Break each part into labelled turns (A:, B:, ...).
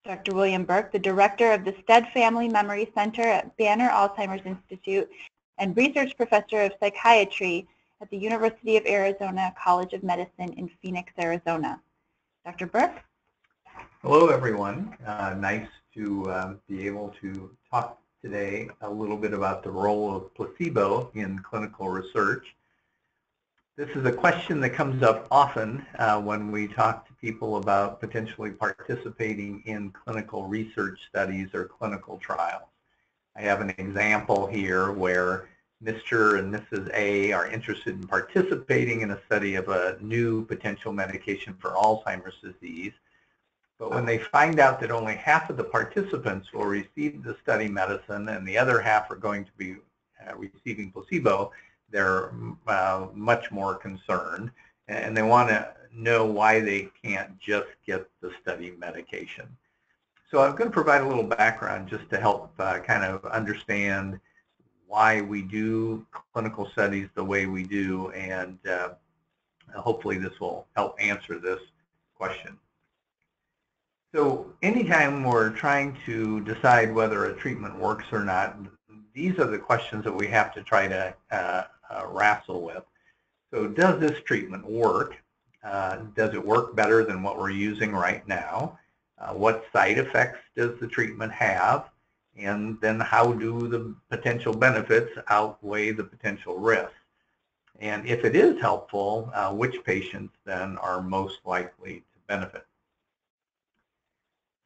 A: Dr. William Burke, the Director of the Stead Family Memory Center at Banner Alzheimer's Institute and Research Professor of Psychiatry at the University of Arizona College of Medicine in Phoenix, Arizona. Dr. Burke?
B: Hello, everyone. Nice to be able to talk today a little bit about the role of placebo in clinical research. This is a question that comes up often when we talk to people about potentially participating in clinical research studies or clinical trials. I have an example here where Mr. and Mrs. A are interested in participating in a study of a new potential medication for Alzheimer's disease. But when they find out that only half of the participants will receive the study medicine and the other half are going to be receiving placebo, they're much more concerned, and they want to know why they can't just get the study medication. So I'm going to provide a little background just to help kind of understand why we do clinical studies the way we do, and hopefully this will help answer this question. So anytime we're trying to decide whether a treatment works or not, these are the questions that we have to try to wrestle with. So does this treatment work? Does it work better than what we're using right now? What side effects does the treatment have? And then how do the potential benefits outweigh the potential risks? And if it is helpful, which patients then are most likely to benefit?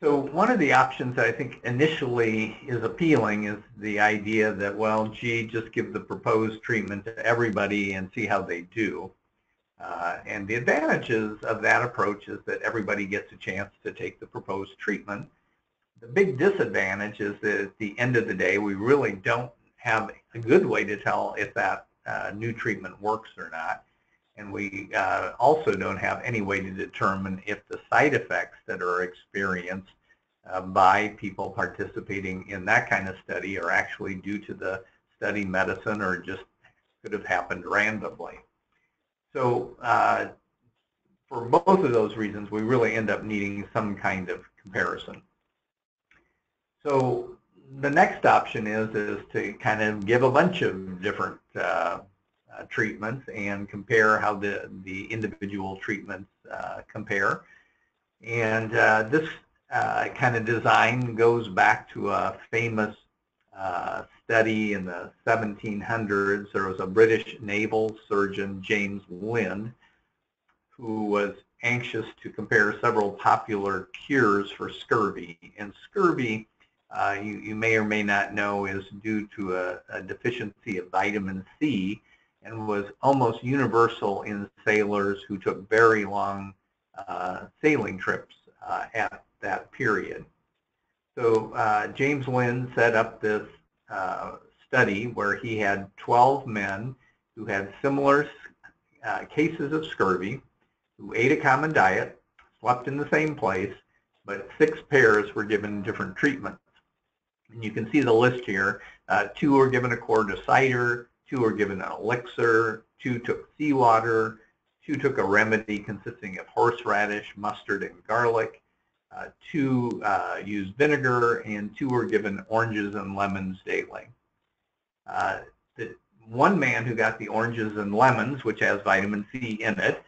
B: So one of the options that I think initially is appealing is the idea that, well, gee, just give the proposed treatment to everybody and see how they do. And the advantages of that approach is that everybody gets a chance to take the proposed treatment. The big disadvantage is that at the end of the day, we really don't have a good way to tell if that new treatment works or not. And we also don't have any way to determine if the side effects that are experienced by people participating in that kind of study are actually due to the study medicine or just could have happened randomly. So for both of those reasons, we really end up needing some kind of comparison. So the next option is to kind of give a bunch of different treatments and compare how the individual treatments compare. And this kind of design goes back to a famous study in the 1700s. There was a British naval surgeon, James Lind, who was anxious to compare several popular cures for scurvy. And scurvy, you may or may not know, is due to a deficiency of vitamin C, and was almost universal in sailors who took very long sailing trips at that period. So James Lind set up this study where he had 12 men who had similar cases of scurvy, who ate a common diet, slept in the same place, but 6 pairs were given different treatments. And you can see the list here. 2 were given a quart of cider, 2 were given an elixir, 2 took seawater, 2 took a remedy consisting of horseradish, mustard, and garlic, 2 used vinegar, and 2 were given oranges and lemons daily. The one man who got the oranges and lemons, which has vitamin C in it,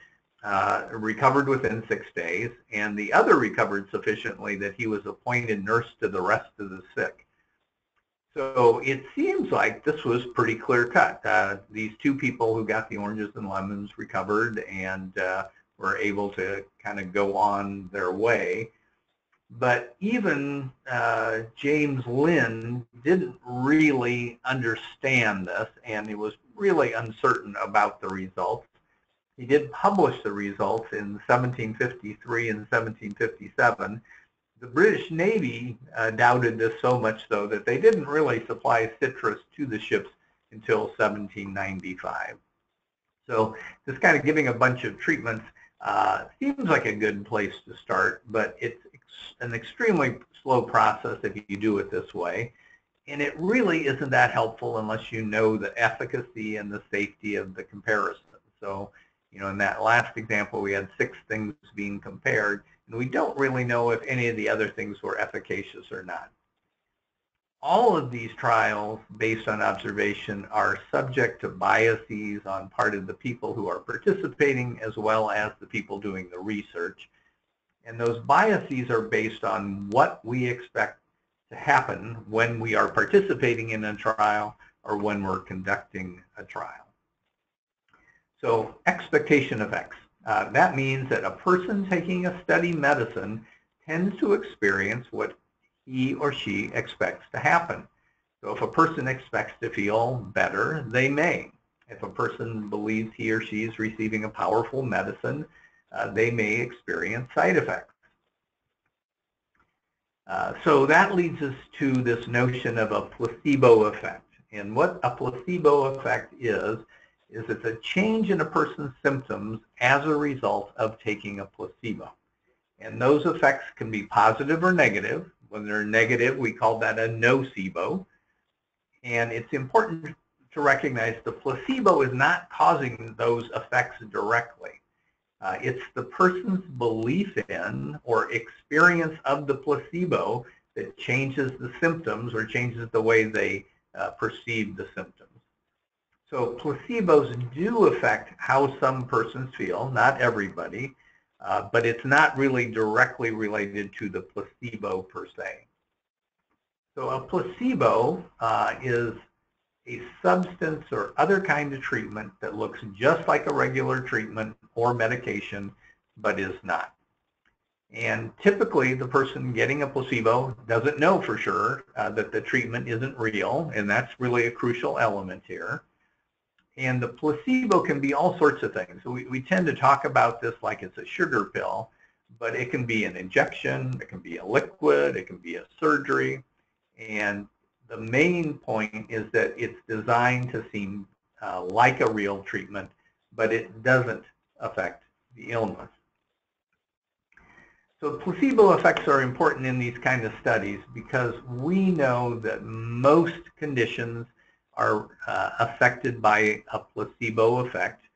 B: recovered within 6 days, and the other recovered sufficiently that he was appointed nurse to the rest of the sick. So it seems like this was pretty clear-cut. These 2 people who got the oranges and lemons recovered and were able to kind of go on their way. But even James Lind didn't really understand this, and he was really uncertain about the results. He did publish the results in 1753 and 1757. The British Navy doubted this so much, though, that they didn't really supply citrus to the ships until 1795. So just kind of giving a bunch of treatments seems like a good place to start, but it's an extremely slow process if you do it this way. And it really isn't that helpful unless you know the efficacy and the safety of the comparison. So, you know, in that last example, we had 6 things being compared. and we don't really know if any of the other things were efficacious or not. All of these trials, based on observation, are subject to biases on part of the people who are participating as well as the people doing the research. And those biases are based on what we expect to happen when we are participating in a trial or when we're conducting a trial. So expectation effects. That means that a person taking a study medicine tends to experience what he or she expects to happen. So if a person expects to feel better, they may. If a person believes he or she is receiving a powerful medicine, they may experience side effects. So that leads us to this notion of a placebo effect. And what a placebo effect is it's a change in a person's symptoms as a result of taking a placebo. And those effects can be positive or negative. When they're negative, we call that a nocebo. And it's important to recognize the placebo is not causing those effects directly. It's the person's belief in or experience of the placebo that changes the symptoms or changes the way they perceive the symptoms. So placebos do affect how some persons feel, not everybody, but it's not really directly related to the placebo per se. So a placebo is a substance or other kind of treatment that looks just like a regular treatment or medication, but is not. And typically, the person getting a placebo doesn't know for sure that the treatment isn't real, and that's really a crucial element here. And the placebo can be all sorts of things. So we tend to talk about this like it's a sugar pill, but it can be an injection, it can be a liquid, it can be a surgery. And the main point is that it's designed to seem like a real treatment, but it doesn't affect the illness. So placebo effects are important in these kind of studies because we know that most conditions are affected by a placebo effect,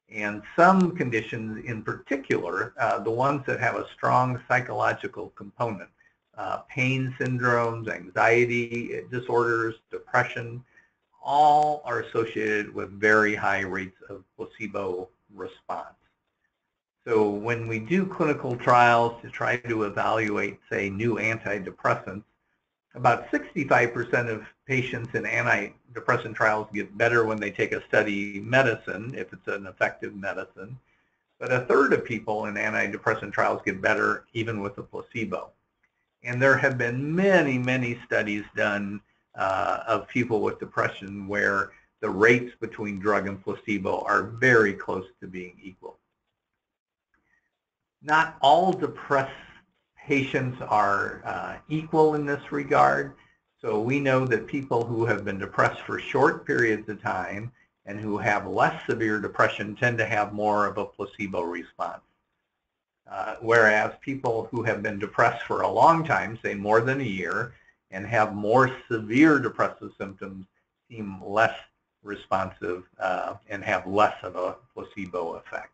B: and some conditions in particular, the ones that have a strong psychological component, pain syndromes, anxiety disorders, depression, all are associated with very high rates of placebo response. So when we do clinical trials to try to evaluate, say, new antidepressants, about 65% of patients in antidepressant trials get better when they take a study medicine, if it's an effective medicine. But a third of people in antidepressant trials get better even with a placebo. And there have been many, many studies done of people with depression where the rates between drug and placebo are very close to being equal. Not all depressed patients are equal in this regard. So we know that people who have been depressed for short periods of time and who have less severe depression tend to have more of a placebo response. Whereas people who have been depressed for a long time, say more than a year, and have more severe depressive symptoms seem less responsive and have less of a placebo effect.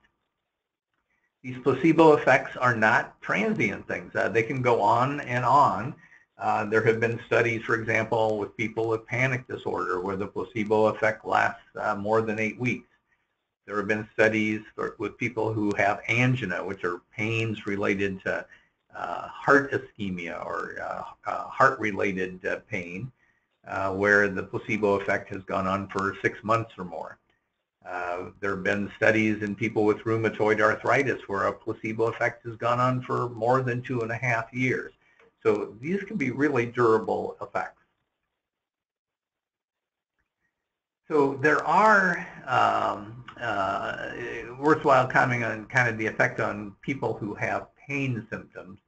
B: These placebo effects are not transient things. They can go on and on. There have been studies, for example, with people with panic disorder where the placebo effect lasts more than 8 weeks. There have been studies with people who have angina, which are pains related to heart ischemia or heart-related pain, where the placebo effect has gone on for 6 months or more. There have been studies in people with rheumatoid arthritis where a placebo effect has gone on for more than 2.5 years. So these can be really durable effects. So there are worthwhile commenting on kind of the effect on people who have pain symptoms.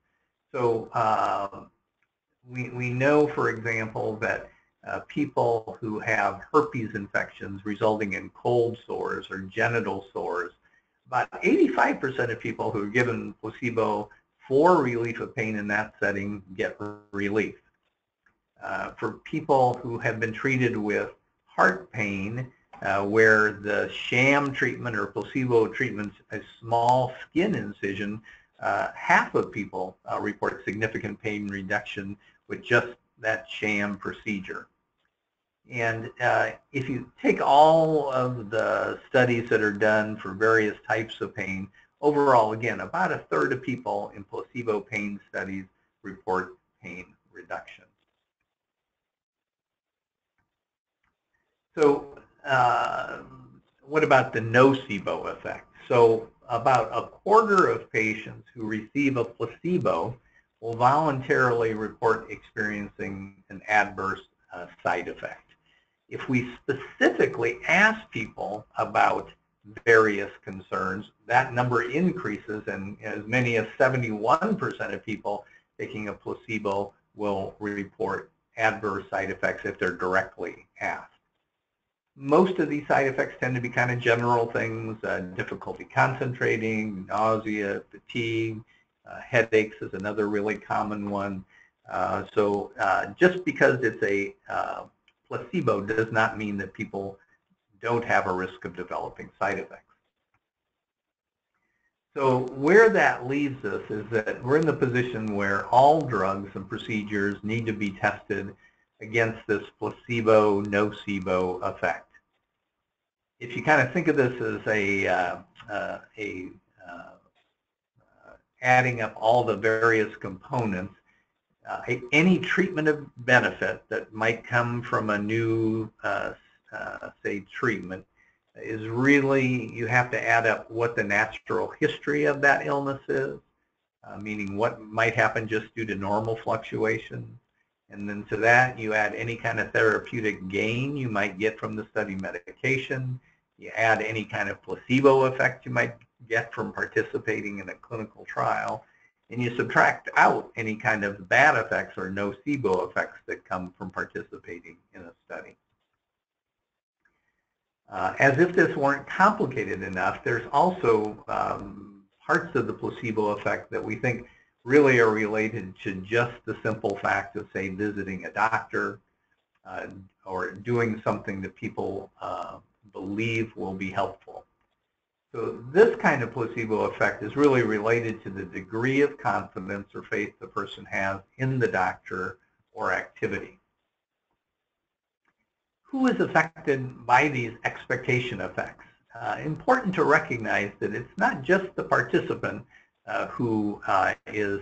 B: So we know, for example, that people who have herpes infections resulting in cold sores or genital sores, about 85% of people who are given placebo for relief of pain in that setting get relief. For people who have been treated with heart pain, where the sham treatment or placebo treatment, a small skin incision, half of people report significant pain reduction with just that sham procedure. And if you take all of the studies that are done for various types of pain, overall, again, about a third of people in placebo pain studies report pain reduction. So what about the nocebo effect? So about a quarter of patients who receive a placebo will voluntarily report experiencing an adverse side effect. If we specifically ask people about various concerns, that number increases, and as many as 71% of people taking a placebo will report adverse side effects if they're directly asked. Most of these side effects tend to be kind of general things, difficulty concentrating, nausea, fatigue, headaches is another really common one. So just because it's a placebo does not mean that people don't have a risk of developing side effects. So where that leaves us is that we're in the position where all drugs and procedures need to be tested against this placebo-nocebo effect. If you kind of think of this as adding up all the various components, any treatment of benefit that might come from a new, say, treatment is really, you have to add up what the natural history of that illness is, meaning what might happen just due to normal fluctuations. And then to that, you add any kind of therapeutic gain you might get from the study medication. You add any kind of placebo effect you might get from participating in a clinical trial. And you subtract out any kind of bad effects or nocebo effects that come from participating in a study. As if this weren't complicated enough, there's also parts of the placebo effect that we think really are related to just the simple fact of, say, visiting a doctor or doing something that people believe will be helpful. So this kind of placebo effect is really related to the degree of confidence or faith the person has in the doctor or activity. Who is affected by these expectation effects? Important to recognize that it's not just the participant who is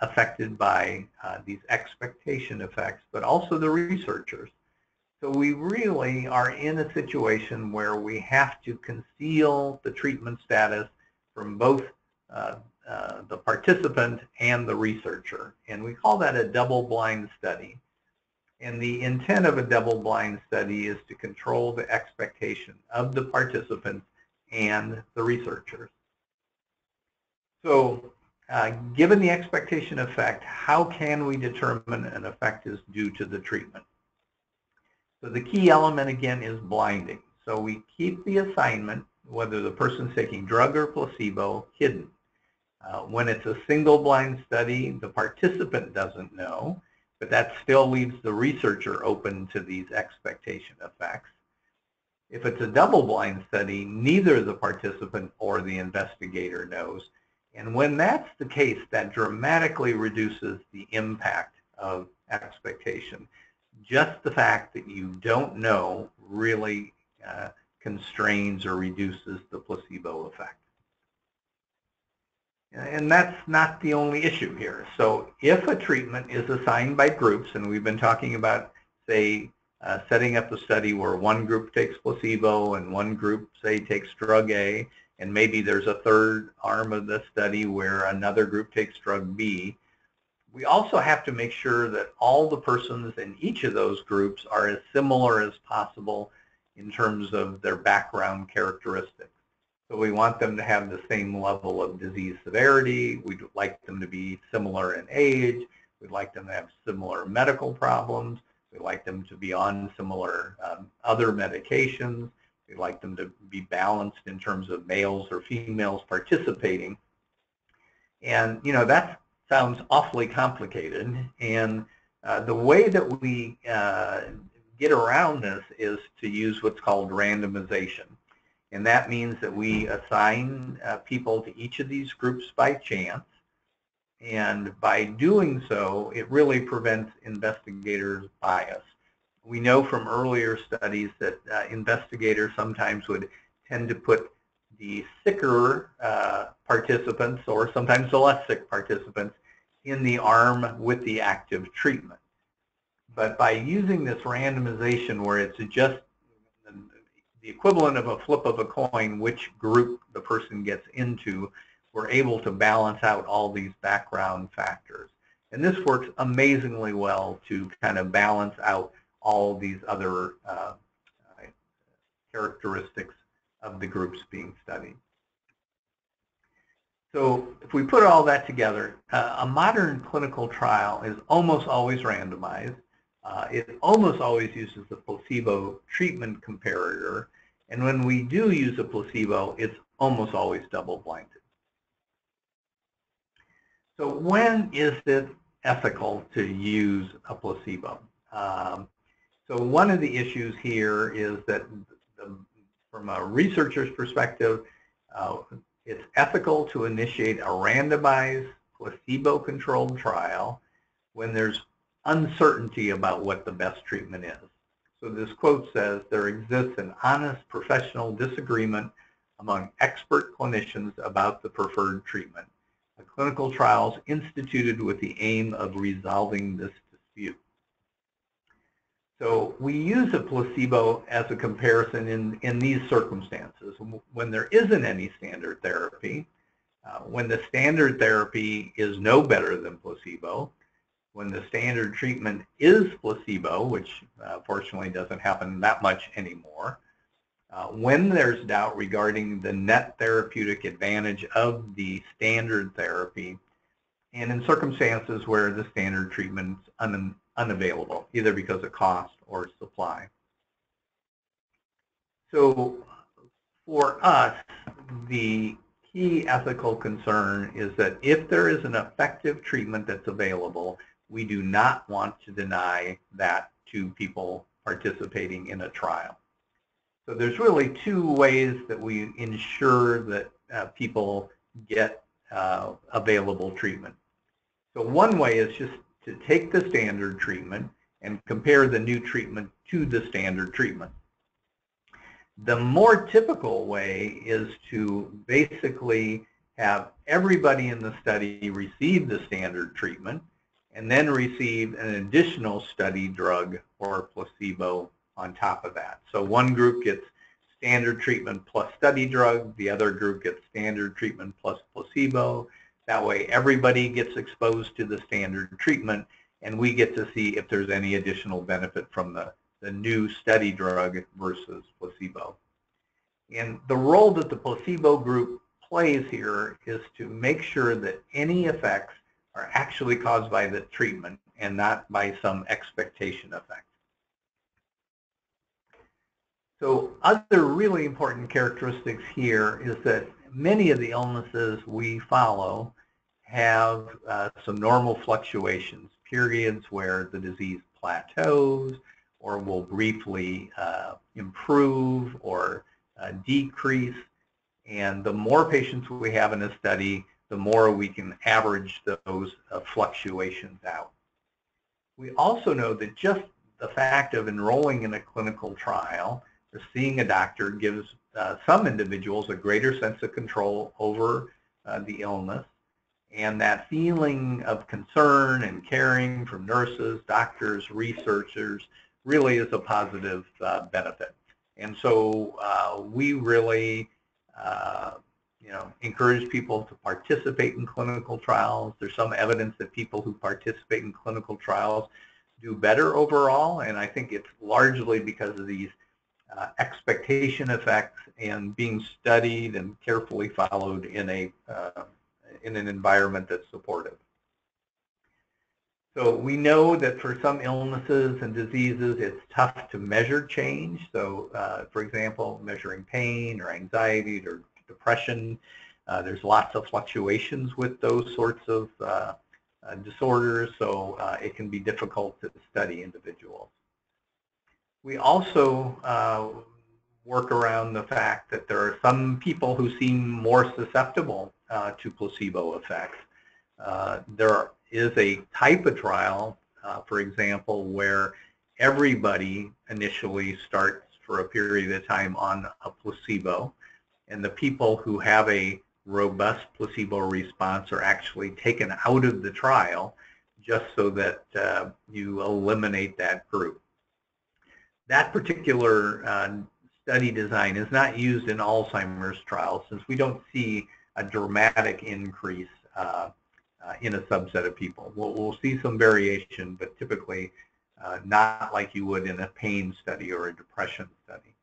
B: affected by these expectation effects, but also the researchers. So we really are in a situation where we have to conceal the treatment status from both the participant and the researcher. And we call that a double-blind study. And the intent of a double-blind study is to control the expectation of the participants and the researchers. So given the expectation effect, how can we determine an effect is due to the treatment? So the key element, again, is blinding. So we keep the assignment, whether the person's taking drug or placebo, hidden. When it's a single blind study, the participant doesn't know, but that still leaves the researcher open to these expectation effects. If it's a double-blind study, neither the participant or the investigator knows. And when that's the case, that dramatically reduces the impact of expectation. Just the fact that you don't know really constrains or reduces the placebo effect. And that's not the only issue here. So if a treatment is assigned by groups, and we've been talking about, say, setting up a study where one group takes placebo and one group, say, takes drug A, and maybe there's a third arm of the study where another group takes drug B, we also have to make sure that all the persons in each of those groups are as similar as possible in terms of their background characteristics. So we want them to have the same level of disease severity. We'd like them to be similar in age. We'd like them to have similar medical problems. We'd like them to be on similar other medications. We'd like them to be balanced in terms of males or females participating. And, you know, that sounds awfully complicated. And the way that we get around this is to use what's called randomization. And that means that we assign people to each of these groups by chance. And by doing so, it really prevents investigators' bias. We know from earlier studies that investigators sometimes would tend to put the sicker participants, or sometimes the less sick participants, in the arm with the active treatment. But by using this randomization where it's just the equivalent of a flip of a coin, which group the person gets into, we're able to balance out all these background factors. And this works amazingly well to kind of balance out all these other characteristics of the groups being studied. So if we put all that together, a modern clinical trial is almost always randomized. It almost always uses the placebo treatment comparator. And when we do use a placebo, it's almost always double-blinded. So when is it ethical to use a placebo? So one of the issues here is that from a researcher's perspective, it's ethical to initiate a randomized placebo-controlled trial when there's uncertainty about what the best treatment is. So this quote says, "There exists an honest professional disagreement among expert clinicians about the preferred treatment. A clinical trial is instituted with the aim of resolving this dispute." So we use a placebo as a comparison in these circumstances. When there isn't any standard therapy, when the standard therapy is no better than placebo, when the standard treatment is placebo, which fortunately doesn't happen that much anymore, when there's doubt regarding the net therapeutic advantage of the standard therapy, and in circumstances where the standard treatment is unavailable, either because of cost or supply. So for us, the key ethical concern is that if there is an effective treatment that's available, we do not want to deny that to people participating in a trial. So there's really two ways that we ensure that people get available treatment. So one way is just to take the standard treatment and compare the new treatment to the standard treatment. The more typical way is to basically have everybody in the study receive the standard treatment and then receive an additional study drug or placebo on top of that. So one group gets standard treatment plus study drug, the other group gets standard treatment plus placebo. That way everybody gets exposed to the standard treatment, and we get to see if there's any additional benefit from the new study drug versus placebo. And the role that the placebo group plays here is to make sure that any effects are actually caused by the treatment and not by some expectation effect. So other really important characteristics here is that many of the illnesses we follow have some normal fluctuations, periods where the disease plateaus or will briefly improve or decrease. And the more patients we have in a study, the more we can average those fluctuations out. We also know that just the fact of enrolling in a clinical trial or seeing a doctor gives some individuals a greater sense of control over the illness, and that feeling of concern and caring from nurses, doctors, researchers really is a positive benefit. And so we really encourage people to participate in clinical trials. There's some evidence that people who participate in clinical trials do better overall, and I think it's largely because of these expectation effects and being studied and carefully followed in an environment that's supportive. So we know that for some illnesses and diseases, it's tough to measure change. So for example, measuring pain or anxiety or depression, there's lots of fluctuations with those sorts of disorders, so it can be difficult to study individuals. We also work around the fact that there are some people who seem more susceptible to placebo effects. There is a type of trial, for example, where everybody initially starts for a period of time on a placebo, and the people who have a robust placebo response are actually taken out of the trial just so that you eliminate that group. That particular study design is not used in Alzheimer's trials since we don't see a dramatic increase in a subset of people. We'll see some variation, but typically not like you would in a pain study or a depression study.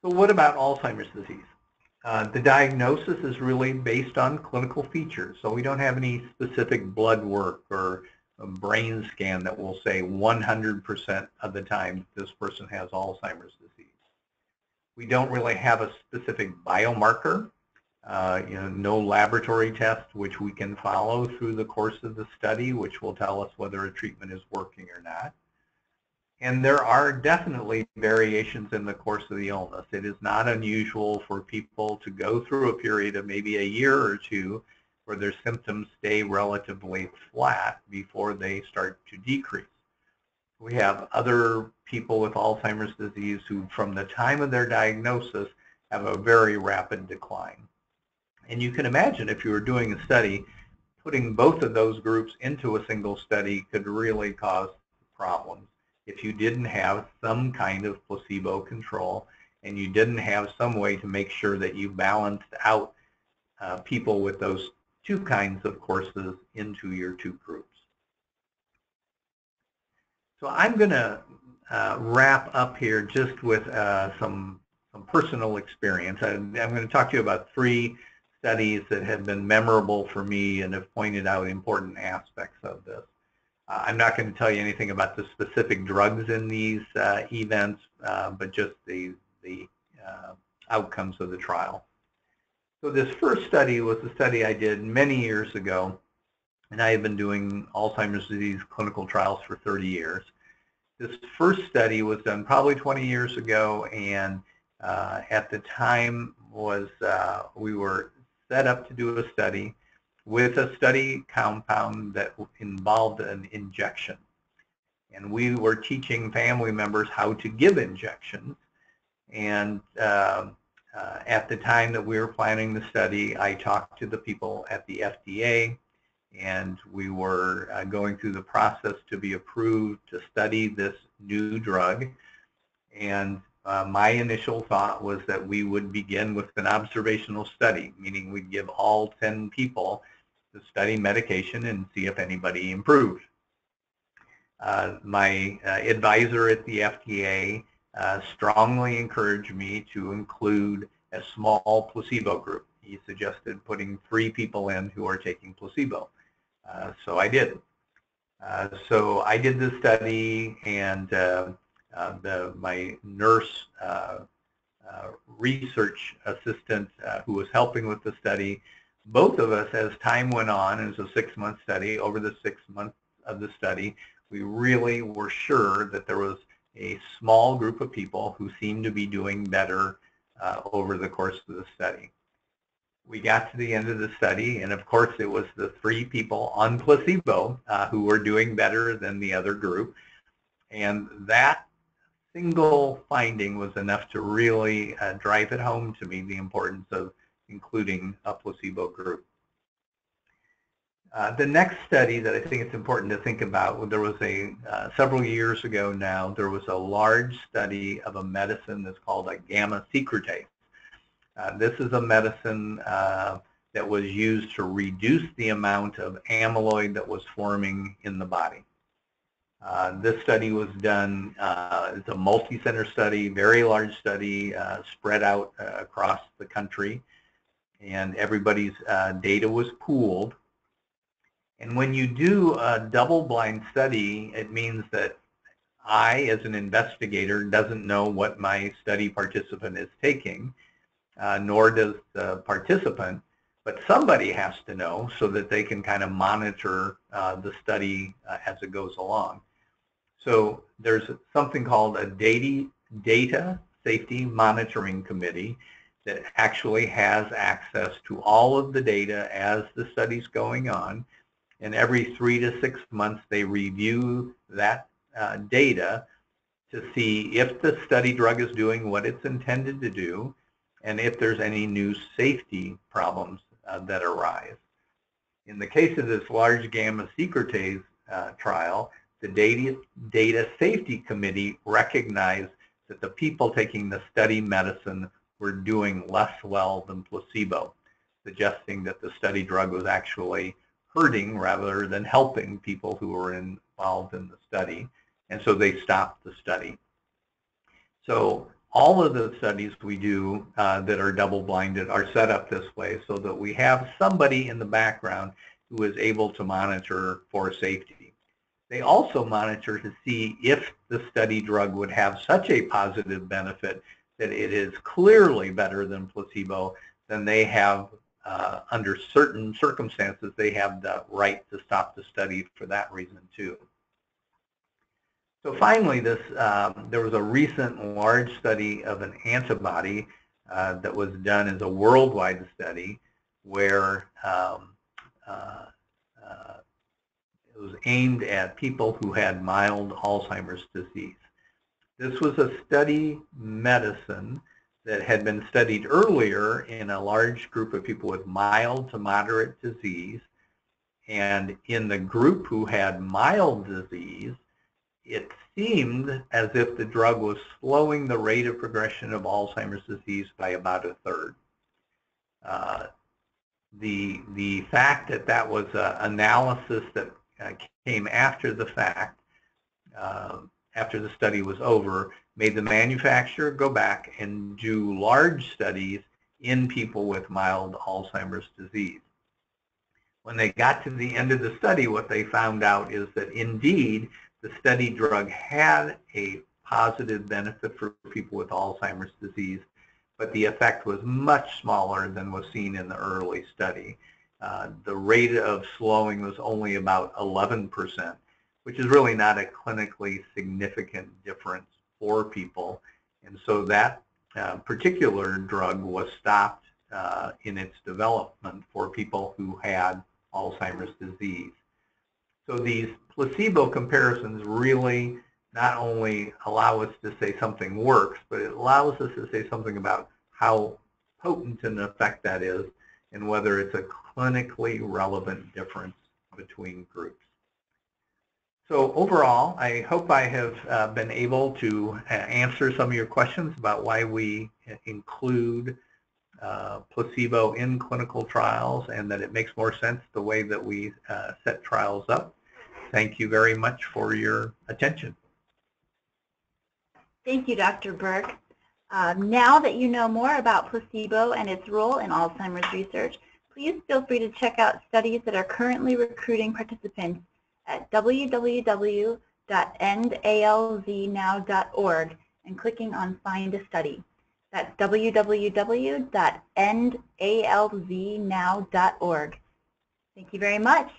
B: So what about Alzheimer's disease? The diagnosis is really based on clinical features. So we don't have any specific blood work or a brain scan that will say 100% of the time this person has Alzheimer's disease. We don't really have a specific biomarker, no laboratory test which we can follow through the course of the study, which will tell us whether a treatment is working or not. And there are definitely variations in the course of the illness. It is not unusual for people to go through a period of maybe a year or two where their symptoms stay relatively flat before they start to decrease. We have other people with Alzheimer's disease who, from the time of their diagnosis, have a very rapid decline. And you can imagine if you were doing a study, putting both of those groups into a single study could really cause problems. If you didn't have some kind of placebo control and you didn't have some way to make sure that you balanced out people with those two kinds of courses into your two groups. So I'm going to wrap up here just with some personal experience. I'm going to talk to you about 3 studies that have been memorable for me and have pointed out important aspects of this. I'm not going to tell you anything about the specific drugs in these events, but just the outcomes of the trial. So this first study was a study I did many years ago, and I have been doing Alzheimer's disease clinical trials for 30 years. This first study was done probably 20 years ago, and at the time was we were set up to do a study with a study compound that involved an injection. And we were teaching family members how to give injections. And at the time that we were planning the study, I talked to the people at the FDA, and we were going through the process to be approved to study this new drug. And my initial thought was that we would begin with an observational study, meaning we'd give all 10 people the study medication and see if anybody improved. My advisor at the FDA strongly encouraged me to include a small placebo group. He suggested putting 3 people in who are taking placebo. So I did. So I did the study, and my nurse research assistant who was helping with the study, both of us, as time went on, it was a 6-month study, over the 6 months of the study, we really were sure that there was a small group of people who seemed to be doing better over the course of the study. We got to the end of the study, and of course it was the 3 people on placebo who were doing better than the other group. And that single finding was enough to really drive it home to me, the importance of including a placebo group. The next study that I think it's important to think about, there was several years ago now, there was a large study of a medicine that's called a gamma secretase. This is a medicine that was used to reduce the amount of amyloid that was forming in the body. This study was done, it's a multi-center study, very large study, spread out across the country, and everybody's data was pooled. And when you do a double-blind study, it means that I, as an investigator, doesn't know what my study participant is taking, nor does the participant, but somebody has to know so that they can kind of monitor the study as it goes along. So there's something called a data safety monitoring committee that actually has access to all of the data as the study's going on. And every 3 to 6 months, they review that data to see if the study drug is doing what it's intended to do and if there's any new safety problems that arise. In the case of this large gamma secretase trial, the data safety committee recognized that the people taking the study medicine were doing less well than placebo, suggesting that the study drug was actually hurting rather than helping people who were involved in the study, and so they stopped the study. So all of the studies we do that are double-blinded are set up this way so that we have somebody in the background who is able to monitor for safety. They also monitor to see if the study drug would have such a positive benefit that it is clearly better than placebo. Then they have, under certain circumstances, they have the right to stop the study for that reason too. So finally, there was a recent large study of an antibody that was done as a worldwide study where it was aimed at people who had mild Alzheimer's disease. This was a study medicine that had been studied earlier in a large group of people with mild to moderate disease. And in the group who had mild disease, it seemed as if the drug was slowing the rate of progression of Alzheimer's disease by about a third. The fact that that was an analysis that came after the fact, after the study was over, made the manufacturer go back and do large studies in people with mild Alzheimer's disease. When they got to the end of the study, what they found out is that indeed the study drug had a positive benefit for people with Alzheimer's disease, but the effect was much smaller than was seen in the early study. The rate of slowing was only about 11%, which is really not a clinically significant difference for people. And so that particular drug was stopped in its development for people who had Alzheimer's disease. So these placebo comparisons really not only allow us to say something works, but it allows us to say something about how potent an effect that is and whether it's a clinically relevant difference between groups. So overall, I hope I have been able to answer some of your questions about why we include placebo in clinical trials and that it makes more sense the way that we set trials up. Thank you very much for your attention.
A: Thank you, Dr. Burke. Now that you know more about placebo and its role in Alzheimer's research, please feel free to check out studies that are currently recruiting participants at www.endalznow.org and clicking on Find a Study. That's www.endalznow.org. Thank you very much.